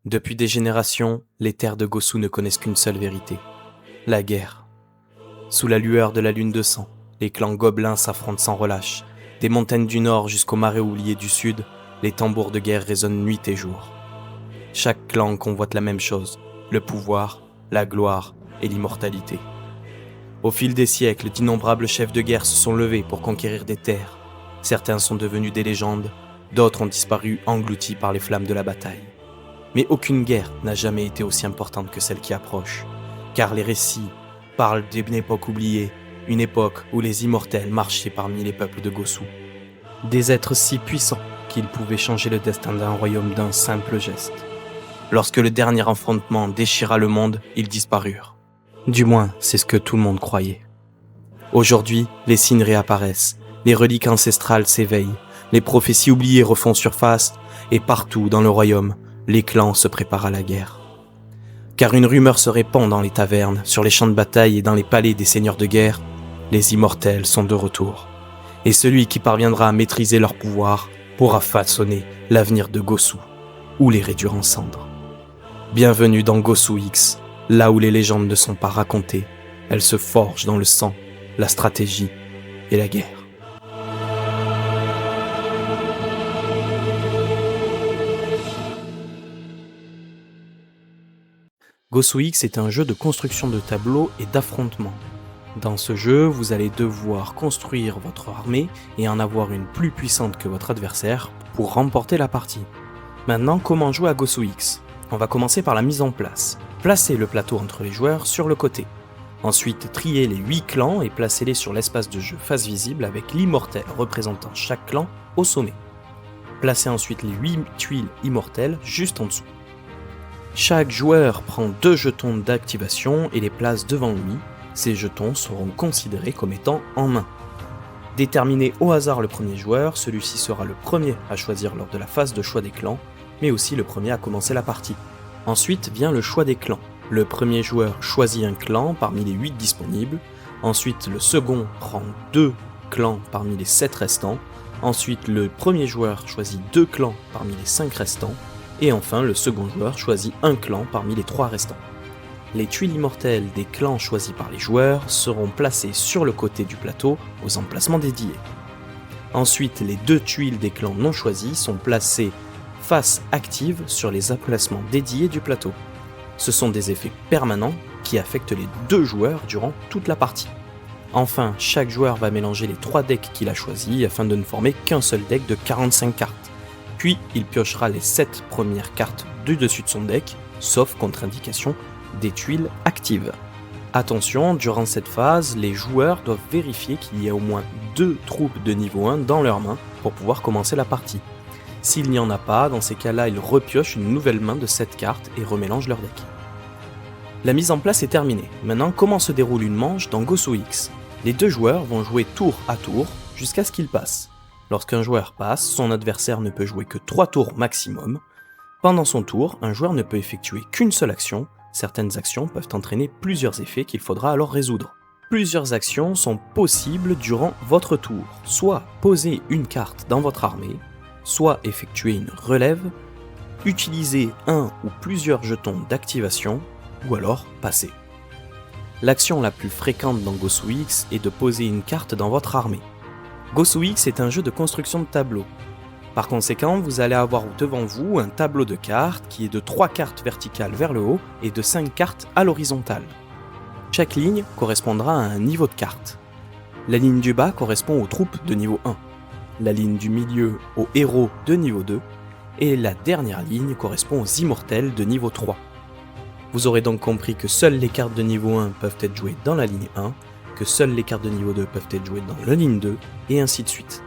Depuis des générations, les terres de Gosu ne connaissent qu'une seule vérité, la guerre. Sous la lueur de la lune de sang, les clans gobelins s'affrontent sans relâche. Des montagnes du nord jusqu'aux marais oubliés du sud, les tambours de guerre résonnent nuit et jour. Chaque clan convoite la même chose, le pouvoir, la gloire et l'immortalité. Au fil des siècles, d'innombrables chefs de guerre se sont levés pour conquérir des terres. Certains sont devenus des légendes, d'autres ont disparu engloutis par les flammes de la bataille. Mais aucune guerre n'a jamais été aussi importante que celle qui approche, car les récits parlent d'une époque oubliée, une époque où les immortels marchaient parmi les peuples de Gosu. Des êtres si puissants qu'ils pouvaient changer le destin d'un royaume d'un simple geste. Lorsque le dernier affrontement déchira le monde, ils disparurent. Du moins, c'est ce que tout le monde croyait. Aujourd'hui, les signes réapparaissent, les reliques ancestrales s'éveillent, les prophéties oubliées refont surface, et partout dans le royaume, les clans se préparent à la guerre. Car une rumeur se répand dans les tavernes, sur les champs de bataille et dans les palais des seigneurs de guerre, les immortels sont de retour. Et celui qui parviendra à maîtriser leur pouvoir pourra façonner l'avenir de Gosu, ou les réduire en cendres. Bienvenue dans Gosu X, là où les légendes ne sont pas racontées, elles se forgent dans le sang, la stratégie et la guerre. Gosu X est un jeu de construction de tableaux et d'affrontements. Dans ce jeu, vous allez devoir construire votre armée et en avoir une plus puissante que votre adversaire pour remporter la partie. Maintenant, comment jouer à Gosu X ? On va commencer par la mise en place. Placez le plateau entre les joueurs sur le côté. Ensuite, triez les 8 clans et placez-les sur l'espace de jeu face visible avec l'immortel représentant chaque clan au sommet. Placez ensuite les 8 tuiles immortelles juste en dessous. Chaque joueur prend 2 jetons d'activation et les place devant lui. Ces jetons seront considérés comme étant en main. Déterminez au hasard le premier joueur, celui-ci sera le premier à choisir lors de la phase de choix des clans, mais aussi le premier à commencer la partie. Ensuite vient le choix des clans. Le premier joueur choisit un clan parmi les 8 disponibles, ensuite le second prend 2 clans parmi les 7 restants, ensuite le premier joueur choisit 2 clans parmi les 5 restants, et enfin le second joueur choisit un clan parmi les 3 restants. Les tuiles immortelles des clans choisis par les joueurs seront placées sur le côté du plateau aux emplacements dédiés. Ensuite, les 2 tuiles des clans non choisis sont placées face active sur les emplacements dédiés du plateau. Ce sont des effets permanents qui affectent les 2 joueurs durant toute la partie. Enfin, chaque joueur va mélanger les 3 decks qu'il a choisis afin de ne former qu'un seul deck de 45 cartes. Puis, il piochera les 7 premières cartes du dessus de son deck, sauf contre-indication des tuiles actives. Attention, durant cette phase, les joueurs doivent vérifier qu'il y a au moins 2 troupes de niveau 1 dans leurs mains pour pouvoir commencer la partie. S'il n'y en a pas, dans ces cas-là, ils repiochent une nouvelle main de 7 cartes et remélangent leur deck. La mise en place est terminée. Maintenant, comment se déroule une manche dans Gosu X ? Les 2 joueurs vont jouer tour à tour jusqu'à ce qu'ils passent. Lorsqu'un joueur passe, son adversaire ne peut jouer que 3 tours maximum. Pendant son tour, un joueur ne peut effectuer qu'une seule action. Certaines actions peuvent entraîner plusieurs effets qu'il faudra alors résoudre. Plusieurs actions sont possibles durant votre tour. Soit poser une carte dans votre armée, soit effectuer une relève, utiliser un ou plusieurs jetons d'activation, ou alors passer. L'action la plus fréquente dans Gosu X est de poser une carte dans votre armée. Gosu X est un jeu de construction de tableaux. Par conséquent, vous allez avoir devant vous un tableau de cartes qui est de 3 cartes verticales vers le haut et de 5 cartes à l'horizontale. Chaque ligne correspondra à un niveau de carte. La ligne du bas correspond aux troupes de niveau 1, la ligne du milieu aux héros de niveau 2, et la dernière ligne correspond aux immortels de niveau 3. Vous aurez donc compris que seules les cartes de niveau 1 peuvent être jouées dans la ligne 1, que seules les cartes de niveau 2 peuvent être jouées dans la ligne 2, et ainsi de suite.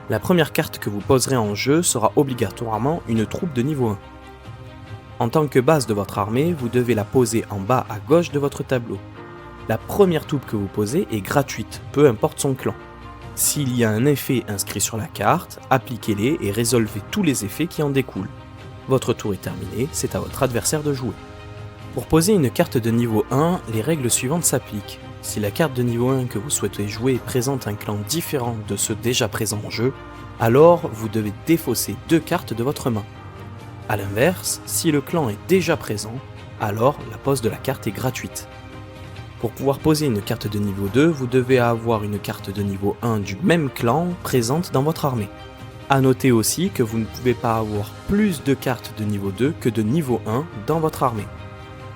La première carte que vous poserez en jeu sera obligatoirement une troupe de niveau 1. En tant que base de votre armée, vous devez la poser en bas à gauche de votre tableau. La première troupe que vous posez est gratuite, peu importe son clan. S'il y a un effet inscrit sur la carte, appliquez-les et résolvez tous les effets qui en découlent. Votre tour est terminé, c'est à votre adversaire de jouer. Pour poser une carte de niveau 1, les règles suivantes s'appliquent. Si la carte de niveau 1 que vous souhaitez jouer présente un clan différent de ceux déjà présents en jeu, alors vous devez défausser 2 cartes de votre main. A l'inverse, si le clan est déjà présent, alors la pose de la carte est gratuite. Pour pouvoir poser une carte de niveau 2, vous devez avoir une carte de niveau 1 du même clan présente dans votre armée. A noter aussi que vous ne pouvez pas avoir plus de cartes de niveau 2 que de niveau 1 dans votre armée.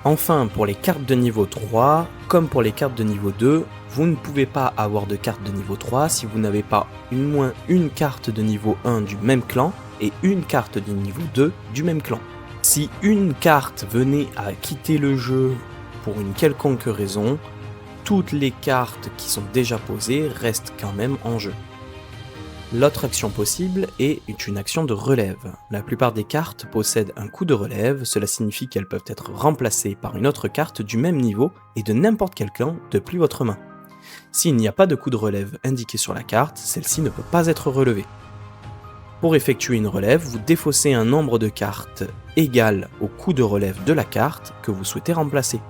Enfin, pour les cartes de niveau 3, comme pour les cartes de niveau 2, vous ne pouvez pas avoir de carte de niveau 3 si vous n'avez pas au moins une carte de niveau 1 du même clan et une carte de niveau 2 du même clan. Si une carte venait à quitter le jeu pour une quelconque raison, toutes les cartes qui sont déjà posées restent quand même en jeu. L'autre action possible est une action de relève. La plupart des cartes possèdent un coup de relève, cela signifie qu'elles peuvent être remplacées par une autre carte du même niveau et de n'importe quel clan depuis votre main. S'il n'y a pas de coup de relève indiqué sur la carte, celle-ci ne peut pas être relevée. Pour effectuer une relève, vous défaussez un nombre de cartes égal au coup de relève de la carte que vous souhaitez remplacer.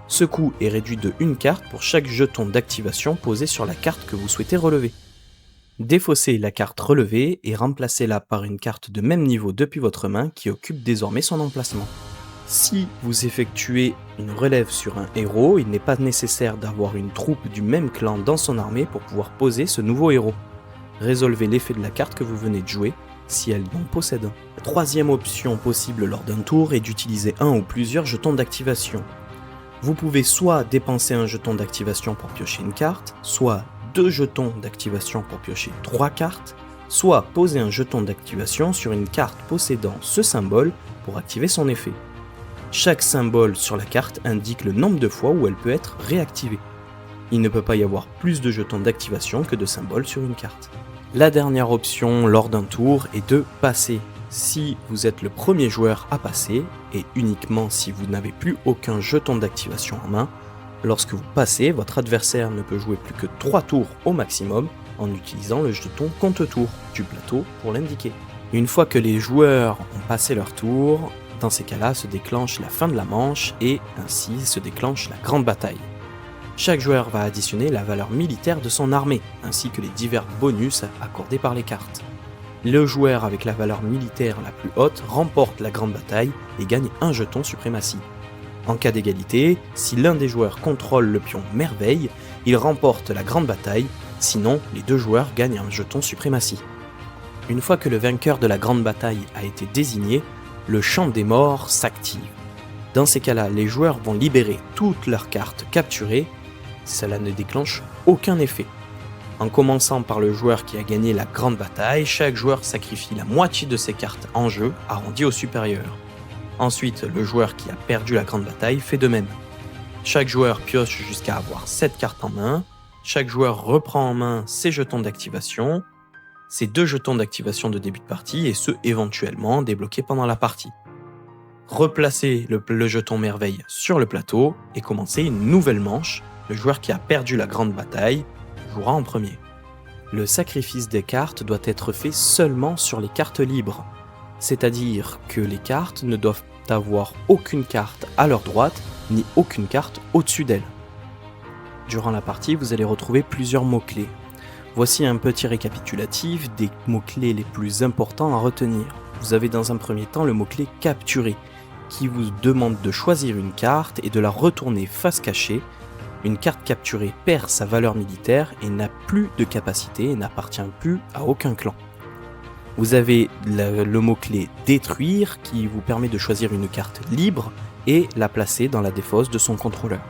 Ce coût est réduit de une carte pour chaque jeton d'activation posé sur la carte que vous souhaitez relever. Défaussez la carte relevée et remplacez-la par une carte de même niveau depuis votre main qui occupe désormais son emplacement. Si vous effectuez une relève sur un héros, il n'est pas nécessaire d'avoir une troupe du même clan dans son armée pour pouvoir poser ce nouveau héros. Résolvez l'effet de la carte que vous venez de jouer, si elle en possède un. La troisième option possible lors d'un tour est d'utiliser un ou plusieurs jetons d'activation. Vous pouvez soit dépenser un jeton d'activation pour piocher une carte, soit 2 jetons d'activation pour piocher 3 cartes, soit poser un jeton d'activation sur une carte possédant ce symbole pour activer son effet. Chaque symbole sur la carte indique le nombre de fois où elle peut être réactivée. Il ne peut pas y avoir plus de jetons d'activation que de symboles sur une carte. La dernière option lors d'un tour est de passer. Si vous êtes le premier joueur à passer, et uniquement si vous n'avez plus aucun jeton d'activation en main, lorsque vous passez, votre adversaire ne peut jouer plus que 3 tours au maximum en utilisant le jeton compte-tour du plateau pour l'indiquer. Une fois que les joueurs ont passé leur tour, dans ces cas-là se déclenche la fin de la manche et ainsi se déclenche la grande bataille. Chaque joueur va additionner la valeur militaire de son armée, ainsi que les divers bonus accordés par les cartes. Le joueur avec la valeur militaire la plus haute remporte la grande bataille et gagne un jeton suprématie. En cas d'égalité, si l'un des joueurs contrôle le pion merveille, il remporte la grande bataille, sinon les 2 joueurs gagnent un jeton suprématie. Une fois que le vainqueur de la grande bataille a été désigné, le champ des morts s'active. Dans ces cas-là, les joueurs vont libérer toutes leurs cartes capturées, cela ne déclenche aucun effet. En commençant par le joueur qui a gagné la grande bataille, chaque joueur sacrifie la moitié de ses cartes en jeu, arrondi au supérieur. Ensuite, le joueur qui a perdu la grande bataille fait de même. Chaque joueur pioche jusqu'à avoir 7 cartes en main, chaque joueur reprend en main ses jetons d'activation, ses 2 jetons d'activation de début de partie et ceux éventuellement débloqués pendant la partie. Replacez le jeton merveille sur le plateau et commencez une nouvelle manche. Le joueur qui a perdu la grande bataille jouera en premier. Le sacrifice des cartes doit être fait seulement sur les cartes libres, c'est-à-dire que les cartes ne doivent avoir aucune carte à leur droite ni aucune carte au-dessus d'elles. Durant la partie, vous allez retrouver plusieurs mots-clés. Voici un petit récapitulatif des mots-clés les plus importants à retenir. Vous avez dans un premier temps le mot-clé capturer, qui vous demande de choisir une carte et de la retourner face cachée. Une carte capturée perd sa valeur militaire et n'a plus de capacité et n'appartient plus à aucun clan. Vous avez le mot-clé détruire qui vous permet de choisir une carte libre et la placer dans la défausse de son contrôleur.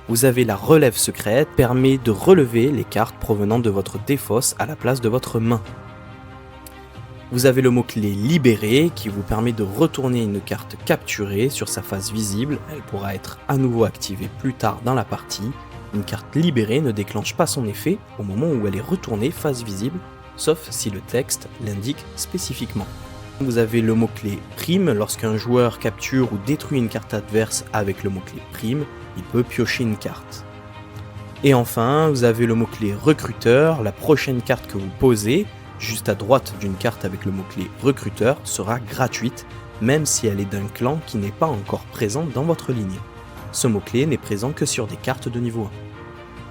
Vous avez la relève secrète, permet de relever les cartes provenant de votre défausse à la place de votre main. Vous avez le mot-clé libérer qui vous permet de retourner une carte capturée sur sa face visible, elle pourra être à nouveau activée plus tard dans la partie. Une carte libérée ne déclenche pas son effet au moment où elle est retournée face visible, sauf si le texte l'indique spécifiquement. Vous avez le mot-clé prime, lorsqu'un joueur capture ou détruit une carte adverse avec le mot-clé prime, il peut piocher une carte. Et enfin, vous avez le mot-clé recruteur, la prochaine carte que vous posez, juste à droite d'une carte avec le mot-clé recruteur, sera gratuite, même si elle est d'un clan qui n'est pas encore présent dans votre ligne. Ce mot-clé n'est présent que sur des cartes de niveau 1.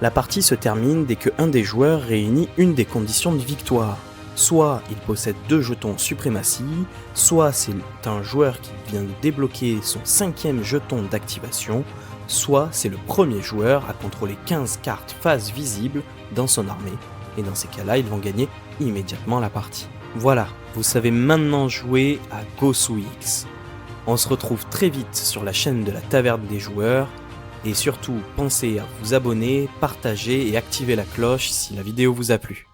La partie se termine dès que un des joueurs réunit une des conditions de victoire. Soit il possède 2 jetons suprématie, soit c'est un joueur qui vient de débloquer son 5e jeton d'activation, soit c'est le premier joueur à contrôler 15 cartes face visibles dans son armée, et dans ces cas-là, ils vont gagner immédiatement la partie. Voilà, vous savez maintenant jouer à Gosu X. On se retrouve très vite sur la chaîne de la Taverne des Joueurs, et surtout pensez à vous abonner, partager et activer la cloche si la vidéo vous a plu.